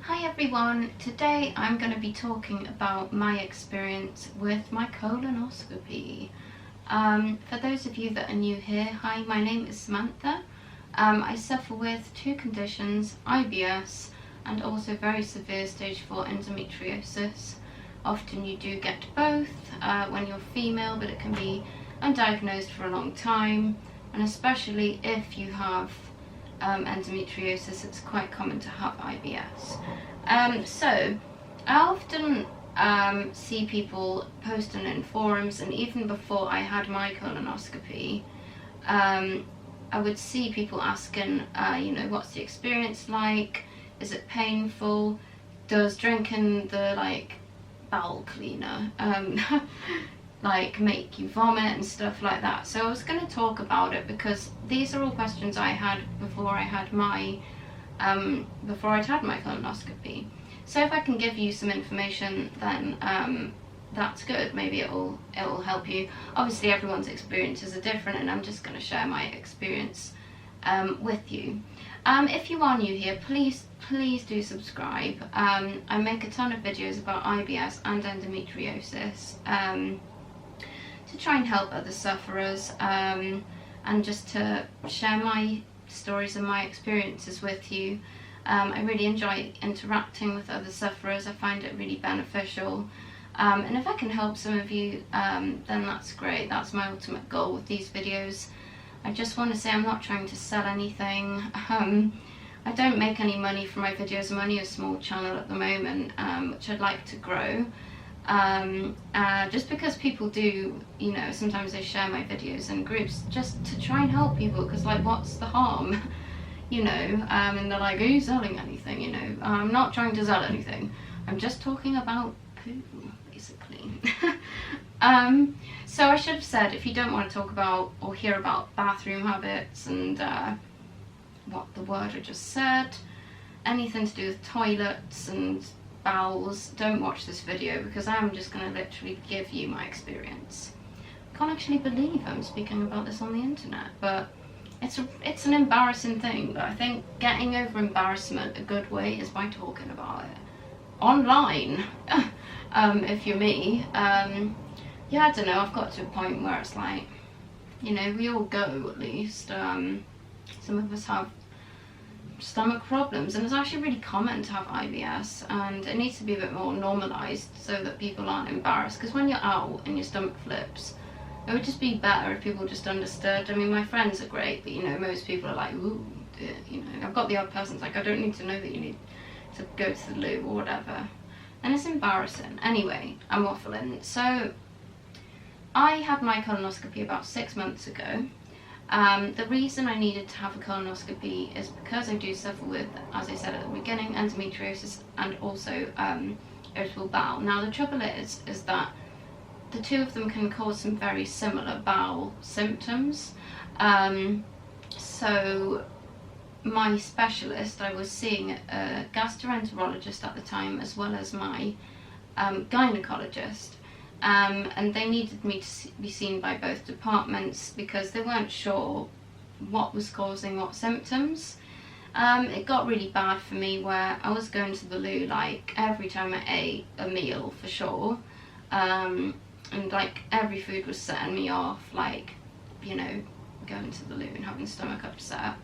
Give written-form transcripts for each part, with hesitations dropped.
Hi everyone, today I'm going to be talking about my experience with my colonoscopy. For those of you that are new here, hi, my name is Samantha. I suffer with two conditions, IBS and also very severe stage 4 endometriosis. Often you do get both when you're female, but it can be undiagnosed for a long time, and especially if you have endometriosis, it's quite common to have IBS. So I often see people posting in forums, and even before I had my colonoscopy, I would see people asking, what's the experience like? Is it painful? Does drinking the bowel cleaner make you vomit and stuff like that? So I was going to talk about it because these are all questions I had before I had my colonoscopy. So if I can give you some information, then that's good. Maybe it will help you. Obviously everyone's experiences are different, and I'm just going to share my experience with you. If you are new here, please do subscribe. I make a ton of videos about IBS and endometriosis to try and help other sufferers, and just to share my stories and my experiences with you. I really enjoy interacting with other sufferers. I find it really beneficial, and if I can help some of you, then that's great. That's my ultimate goal with these videos. I just want to say I'm not trying to sell anything. I don't make any money from my videos. I'm only a small channel at the moment, which I'd like to grow. Just because people do, sometimes they share my videos in groups just to try and help people, because what's the harm? And they're like, are you selling anything? I'm not trying to sell anything. I'm just talking about poo, basically. So I should have said, if you don't want to talk about or hear about bathroom habits and what the word I just said, anything to do with toilets and bowels, don't watch this video, because I'm just going to literally give you my experience. I can't actually believe I'm speaking about this on the internet, but it's an embarrassing thing. But I think getting over embarrassment a good way is by talking about it online. If you're me, yeah, I don't know, I've got to a point where it's like, we all go, at least. Some of us have stomach problems, and it's actually really common to have IBS, and it needs to be a bit more normalised so that people aren't embarrassed, because when you're out and your stomach flips, it would just be better if people just understood. I mean, my friends are great, but most people are like, ooh, I've got the odd person like, I don't need to know that you need to go to the loo or whatever, and it's embarrassing. Anyway, I'm waffling. So I had my colonoscopy about 6 months ago. The reason I needed to have a colonoscopy is because I do suffer with, as I said at the beginning, endometriosis and also irritable bowel. Now the trouble is that the two of them can cause some very similar bowel symptoms. So my specialist, I was seeing a gastroenterologist at the time, as well as my gynecologist. And they needed me to be seen by both departments because they weren't sure what was causing what symptoms. It got really bad for me where I was going to the loo every time I ate a meal, for sure, and every food was setting me off, going to the loo and having stomach upset,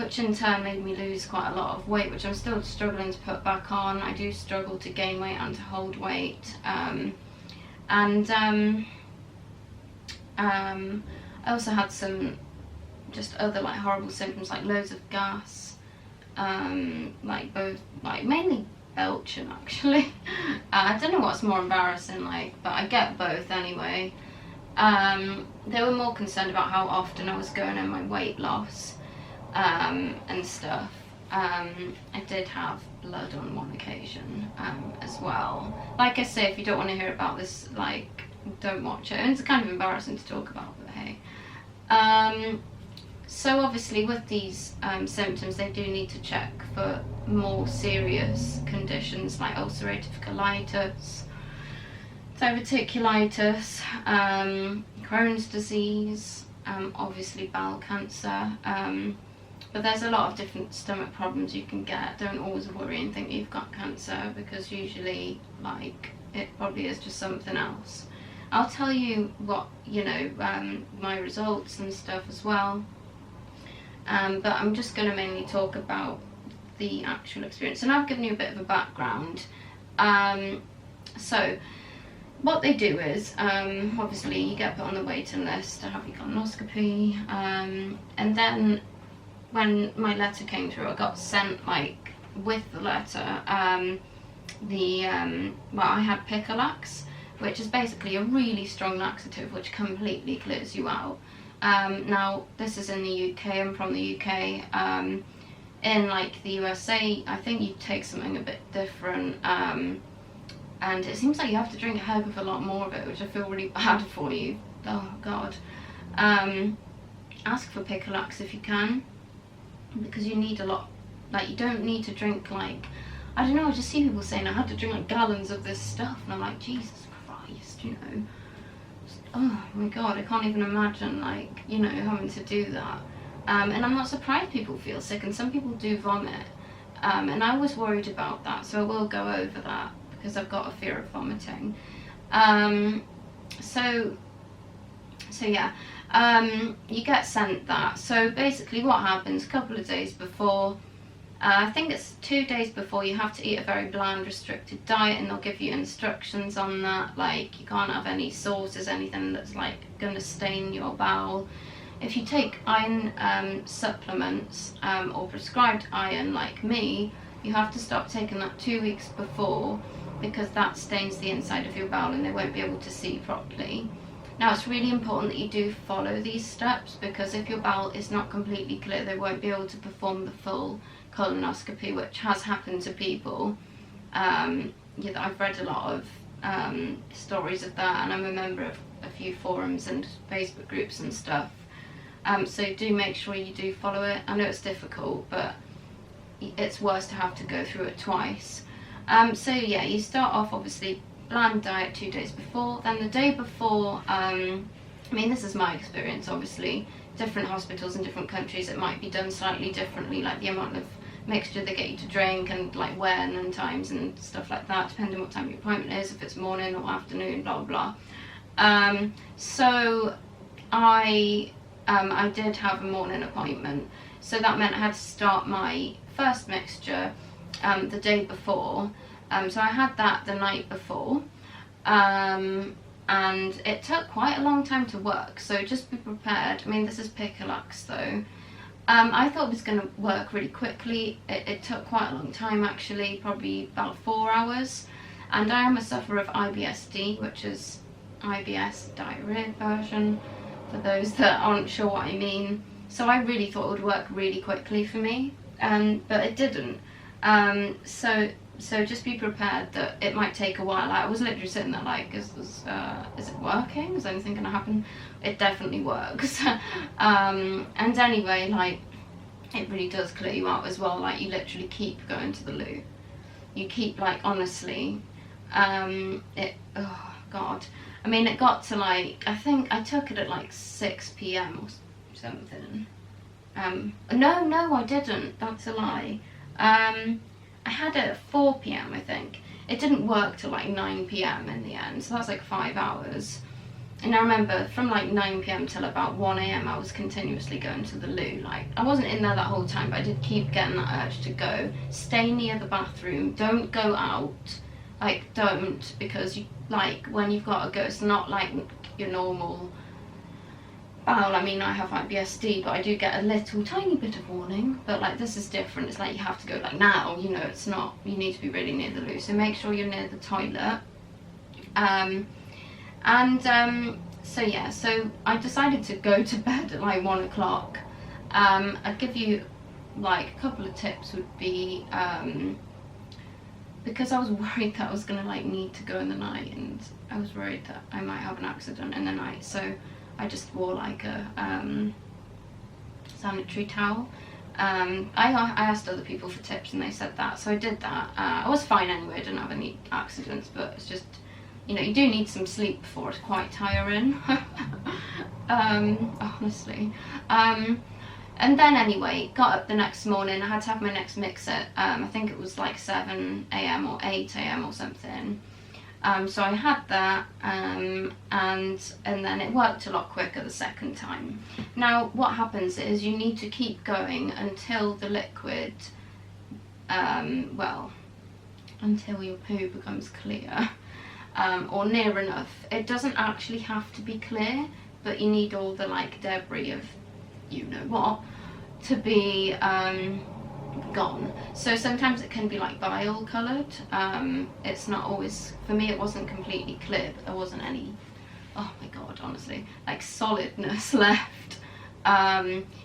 which in turn made me lose quite a lot of weight, which I'm still struggling to put back on. I do struggle to gain weight and to hold weight. I also had some just other horrible symptoms, like loads of gas, mainly belching, actually. I don't know what's more embarrassing, but I get both anyway. They were more concerned about how often I was going and my weight loss, and stuff. I did have blood on one occasion, as well. Like I say, if you don't want to hear about this, don't watch it. And it's kind of embarrassing to talk about, but hey. So obviously with these symptoms, they do need to check for more serious conditions like ulcerative colitis, diverticulitis, Crohn's disease, obviously bowel cancer, But there's a lot of different stomach problems you can get. Don't always worry and think you've got cancer, because usually, like, it probably is just something else. I'll tell you what, you know, my results and stuff as well. But I'm just going to mainly talk about the actual experience. And I've given you a bit of a background. So what they do is, obviously you get put on the waiting list to have your colonoscopy, and then when my letter came through, I got sent, like, with the letter, well, I had Picolax, which is basically a really strong laxative which completely clears you out. Now, this is in the UK, I'm from the UK. In, like, the USA, I think you take something a bit different, and it seems like you have to drink a heck of a lot more of it, which I feel really bad for you. Oh, God. Ask for Picolax if you can, because you need a lot. Like, you don't need to drink, like, I don't know, I just see people saying I had to drink, like, gallons of this stuff, and I'm like, Jesus Christ, you know. Oh my God, I can't even imagine, like, you know, having to do that. And I'm not surprised people feel sick, and some people do vomit. And I was worried about that, so I will go over that, because I've got a fear of vomiting. So yeah, you get sent that. So basically what happens, a couple of days before, I think it's 2 days before, you have to eat a very bland, restricted diet, and they'll give you instructions on that, like, you can't have any sauces, anything that's, like, going to stain your bowel. If you take iron supplements, or prescribed iron, like me, you have to stop taking that 2 weeks before, because that stains the inside of your bowel and they won't be able to see properly. Now, it's really important that you do follow these steps, because if your bowel is not completely clear, they won't be able to perform the full colonoscopy, which has happened to people. Yeah, I've read a lot of stories of that, and I'm a member of a few forums and Facebook groups and stuff. So do make sure you do follow it. I know it's difficult, but it's worse to have to go through it twice. So yeah, you start off obviously bland diet 2 days before. Then the day before, I mean, this is my experience, obviously. Different hospitals in different countries, it might be done slightly differently, like the amount of mixture they get you to drink, and like when and times and stuff like that, depending on what time your appointment is, if it's morning or afternoon, blah blah. So I did have a morning appointment, so that meant I had to start my first mixture the day before. So I had that the night before, and it took quite a long time to work, so just be prepared. I mean, this is Picolax though. I thought it was going to work really quickly. It took quite a long time, actually, probably about 4 hours. And I am a sufferer of IBS-D, which is IBS diarrhea version, for those that aren't sure what I mean. So I really thought it would work really quickly for me, but it didn't. So just be prepared that it might take a while. I was literally sitting there like, is it working? Is anything going to happen? It definitely works. And anyway, like, it really does clear you out as well. Like, you literally keep going to the loo. You keep, like, honestly, oh God. I mean, it got to, like, I think I took it at like 6 p.m. or something. No, I didn't. That's a lie. I had it at 4 p.m. I think. It didn't work till like 9 p.m. in the end, so that's like 5 hours. And I remember from like 9 p.m. till about 1 a.m. I was continuously going to the loo. Like, I wasn't in there that whole time, but I did keep getting that urge to go. Stay near the bathroom. Don't go out. Like, don't, because you, like, when you've got to go, it's not like your normal bowel. I mean, I have IBS-D, but I do get a little tiny bit of warning. But like, this is different. It's like you have to go like now, you know. It's not, you need to be really near the loo, so make sure you're near the toilet. So yeah, so I decided to go to bed at like 1 o'clock. I'd give you like a couple of tips would be, because I was worried that I was gonna like need to go in the night, and I was worried that I might have an accident in the night, so I just wore like a sanitary towel. I asked other people for tips and they said that, so I did that. I was fine anyway, I didn't have any accidents, but it's just, you know, you do need some sleep before it's quite tiring. Honestly. And then anyway, got up the next morning. I had to have my next mix at I think it was like 7 a.m. or 8 a.m. or something. So I had that, and then it worked a lot quicker the second time. Now what happens is you need to keep going until the liquid, well, until your poo becomes clear, or near enough. It doesn't actually have to be clear, but you need all the like debris of you know what to be gone. So sometimes it can be like bile coloured. It's not always, for me it wasn't completely clear, but there wasn't any, oh my god, honestly, like solidness left.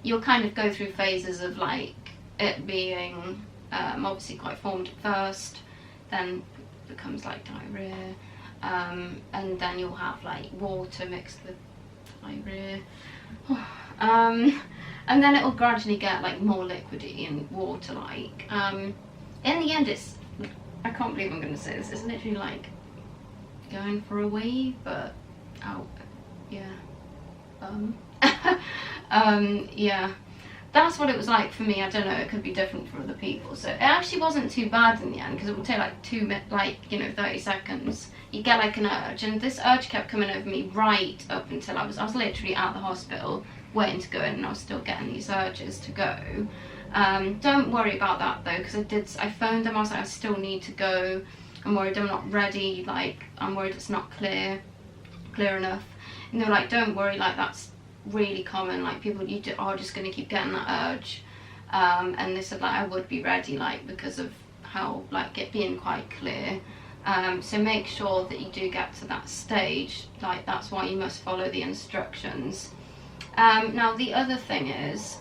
You'll kind of go through phases of like it being obviously quite formed at first, then becomes like diarrhea, and then you'll have like water mixed with diarrhea. And then it will gradually get like more liquidy and water-like. In the end, it's, I can't believe I'm going to say this, it's literally like going for a wee, but oh yeah, yeah, that's what it was like for me. I don't know, it could be different for other people. So it actually wasn't too bad in the end, because it would take like 30 seconds. You get like an urge, and this urge kept coming over me right up until I was literally at the hospital waiting to go in, and I was still getting these urges to go. Don't worry about that though, because I phoned them. I was like, I still need to go. I'm worried I'm not ready. Like, I'm worried it's not clear enough. And they were like, don't worry, like that's really common. Like people are just going to keep getting that urge. And they said like I would be ready, like because of how like it being quite clear. So make sure that you do get to that stage. Like that's why you must follow the instructions. Now the other thing is,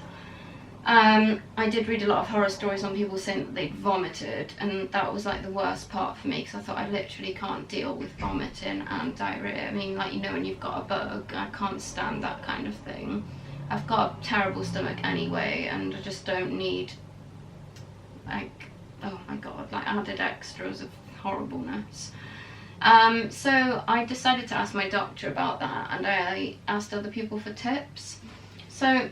I did read a lot of horror stories on people saying that they'd vomited, and that was like the worst part for me, because I thought I literally can't deal with vomiting and diarrhea. I mean, like, you know, when you've got a bug, I can't stand that kind of thing. I've got a terrible stomach anyway, and I just don't need, like, oh my god, like added extras of horribleness. So I decided to ask my doctor about that, and I asked other people for tips. So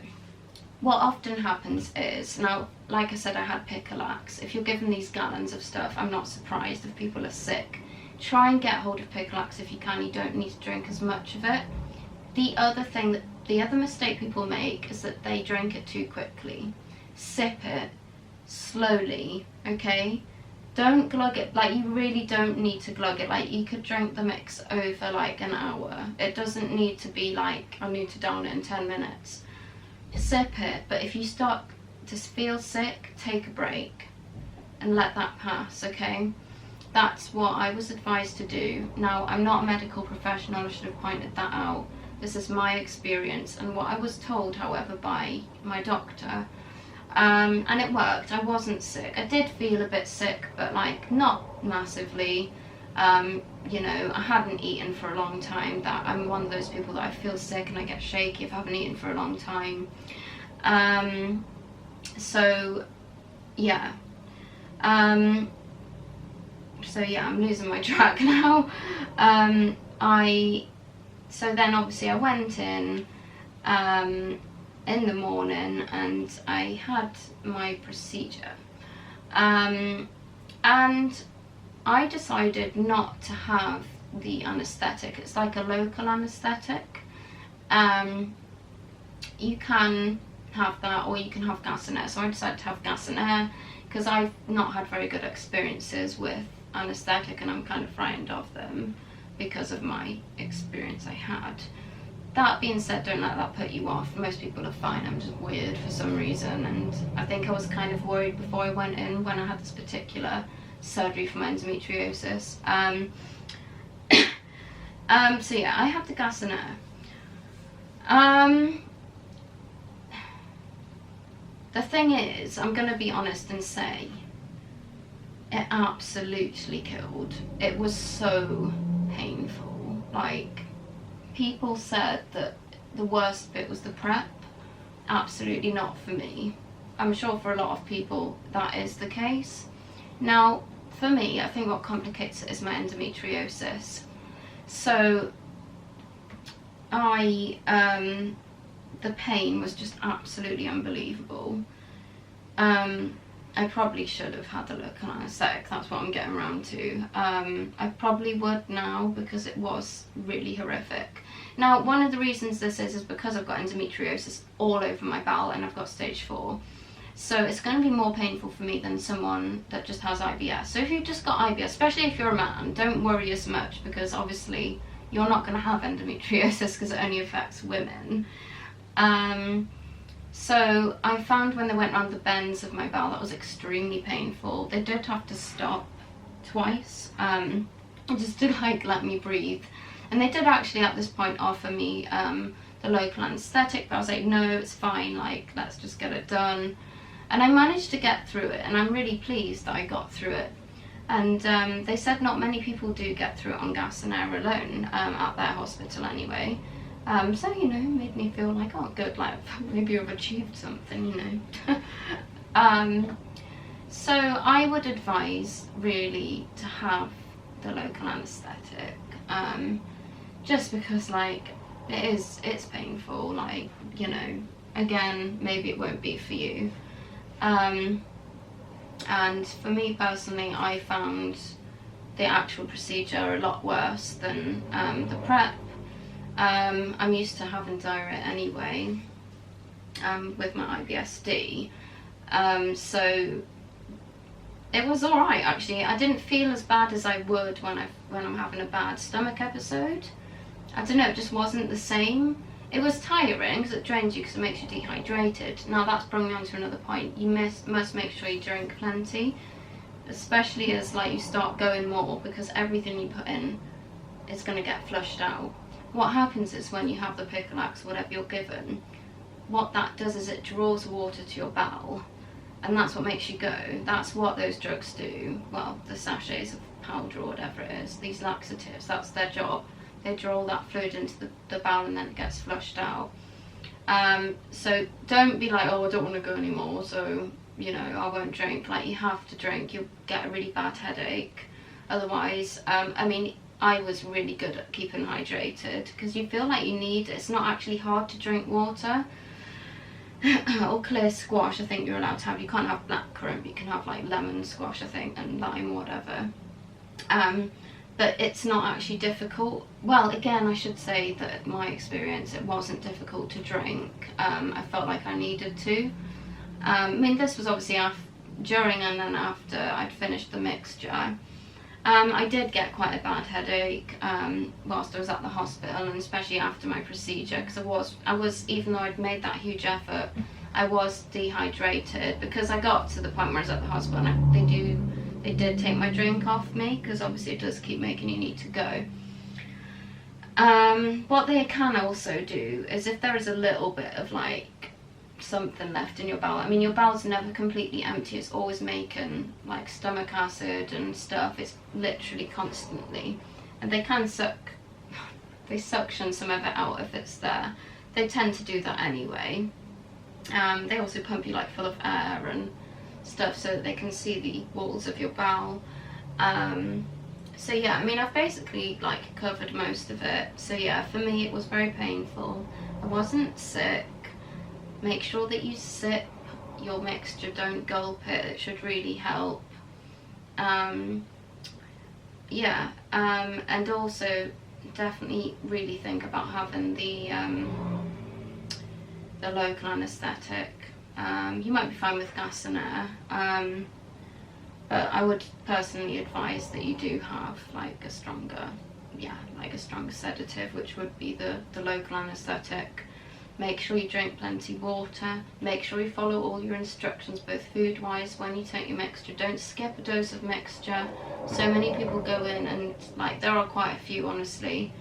what often happens is, now like I said, I had Picolax. If you're given these gallons of stuff, I'm not surprised if people are sick. Try and get hold of Picolax if you can. You don't need to drink as much of it. The other mistake people make is that they drink it too quickly. Sip it slowly, okay? Don't glug it, like you really don't need to glug it. Like you could drink the mix over like an hour. It doesn't need to be like, I need to down it in 10 minutes. Sip it, but if you start to feel sick, take a break and let that pass, okay? That's what I was advised to do. Now, I'm not a medical professional, I should have pointed that out. This is my experience and what I was told, however, by my doctor. And it worked. I wasn't sick. I did feel a bit sick, but like not massively. You know, I hadn't eaten for a long time. That I'm one of those people that I feel sick and I get shaky if I haven't eaten for a long time. So yeah. So yeah, I'm losing my track now. So then obviously I went in the morning and I had my procedure, and I decided not to have the anaesthetic. It's like a local anaesthetic. You can have that, or you can have gas and air. So I decided to have gas and air because I've not had very good experiences with anaesthetic, and I'm kind of frightened of them because of my experience I had. That being said, don't let that put you off. Most people are fine. I'm just weird for some reason, and I think I was kind of worried before I went in when I had this particular surgery for my endometriosis. So yeah, I have the gas and air. The thing is, I'm going to be honest and say, it absolutely killed. It was so painful. Like, people said that the worst bit was the prep. Absolutely not for me. I'm sure for a lot of people that is the case. Now, for me, I think what complicates it is my endometriosis. So, I the pain was just absolutely unbelievable. I probably should have had the local anaesthetic, that's what I'm getting around to. I probably would now, because it was really horrific. Now, one of the reasons this is because I've got endometriosis all over my bowel and I've got stage 4. So it's going to be more painful for me than someone that just has IBS. So if you've just got IBS, especially if you're a man, don't worry as much, because obviously you're not going to have endometriosis because it only affects women. So I found when they went around the bends of my bowel, that was extremely painful. They did have to stop twice, just to like let me breathe. And they did actually at this point offer me the local anaesthetic, but I was like, no, it's fine, like let's just get it done. And I managed to get through it, and I'm really pleased that I got through it. And they said not many people do get through it on gas and air alone, at their hospital anyway. So, you know, made me feel like, oh good, like maybe I've achieved something, you know. So I would advise really to have the local anaesthetic, just because like it's painful, like, you know, again, maybe it won't be for you. And for me personally, I found the actual procedure a lot worse than the prep. I'm used to having diarrhea anyway, with my IBSD, so it was alright actually. I didn't feel as bad as I would when I'm having a bad stomach episode. I don't know, it just wasn't the same. It was tiring because it drains you, because it makes you dehydrated. Now that's brought me on to another point. You must make sure you drink plenty, especially as like you start going more, because everything you put in is going to get flushed out. What happens is when you have the Picolax, whatever you're given, what that does is it draws water to your bowel, and that's what makes you go. That's what those drugs do. Well, the sachets of powder or whatever it is, these laxatives, that's their job. They draw all that fluid into the bowel and then it gets flushed out. So don't be like, oh, I don't want to go anymore, so, you know, I won't drink. Like, you have to drink. You'll get a really bad headache otherwise. I mean, I was really good at keeping hydrated, because you feel like you need it. It's not actually hard to drink water. Or clear squash, I think you're allowed to have. You can't have blackcurrant, but you can have like lemon squash, I think, and lime or whatever. But it's not actually difficult. Well, again, I should say that in my experience, it wasn't difficult to drink. I felt like I needed to. I mean, this was obviously during and then after I'd finished the mixture. I did get quite a bad headache whilst I was at the hospital, and especially after my procedure, because I was, even though I'd made that huge effort, I was dehydrated, because I got to the point where I was at the hospital and they did take my drink off me, because obviously it does keep making you need to go. What they can also do is, if there is a little bit of like something left in your bowel, I mean, your bowel's never completely empty, it's always making like stomach acid and stuff, it's literally constantly, and they can suction some of it out if it's there. They tend to do that anyway. They also pump you like full of air and stuff so that they can see the walls of your bowel. So yeah, I mean, I've basically like covered most of it. So yeah, for me it was very painful. I wasn't sick. Make sure that you sip your mixture, don't gulp it, it should really help. Yeah, and also definitely really think about having the local anaesthetic. You might be fine with gas and air, but I would personally advise that you do have like a stronger sedative, which would be the local anaesthetic. Make sure you drink plenty of water. Make sure you follow all your instructions, both food-wise, when you take your mixture. Don't skip a dose of mixture. So many people go in and, like, there are quite a few, honestly,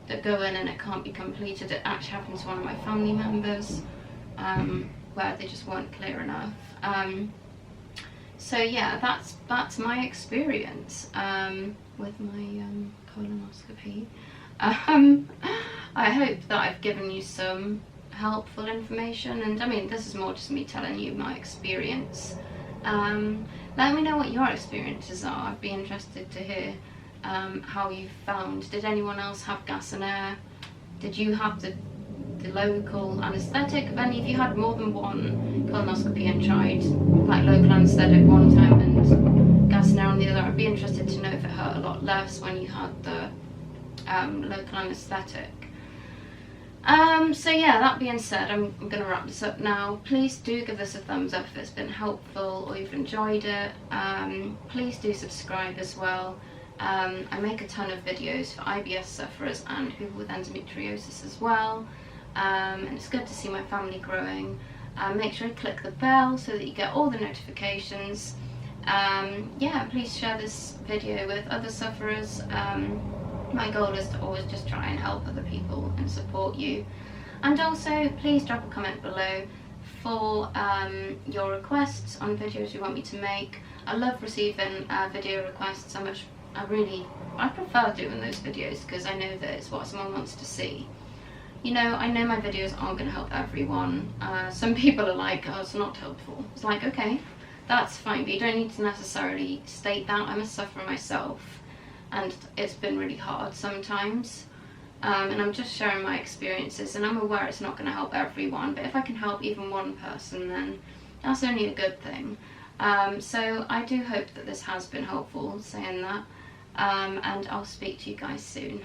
that go in and it can't be completed. It actually happened to one of my family members, where they just weren't clear enough. So yeah, that's my experience with my colonoscopy. I hope that I've given you some helpful information, and I mean, this is more just me telling you my experience. Let me know what your experiences are. I'd be interested to hear how you found. Did anyone else have gas and air? Did you have the the local anaesthetic. If any of you had more than one colonoscopy and tried like local anaesthetic one time and gas and air on the other, I'd be interested to know if it hurt a lot less when you had the local anaesthetic. So yeah, that being said, I'm going to wrap this up now. Please do give this a thumbs up if it's been helpful or you've enjoyed it. Please do subscribe as well. I make a ton of videos for IBS sufferers and people with endometriosis as well, and it's good to see my family growing. Make sure you click the bell so that you get all the notifications. Yeah, please share this video with other sufferers. My goal is to always just try and help other people and support you. And also, please drop a comment below for your requests on videos you want me to make. I love receiving video requests. I prefer doing those videos because I know that it's what someone wants to see. You know, I know my videos aren't going to help everyone. Some people are like, oh, it's not helpful. It's like, okay, that's fine, but you don't need to necessarily state that. I'm a sufferer myself, and it's been really hard sometimes. And I'm just sharing my experiences, and I'm aware it's not going to help everyone, but if I can help even one person, then that's only a good thing. So I do hope that this has been helpful, saying that, and I'll speak to you guys soon.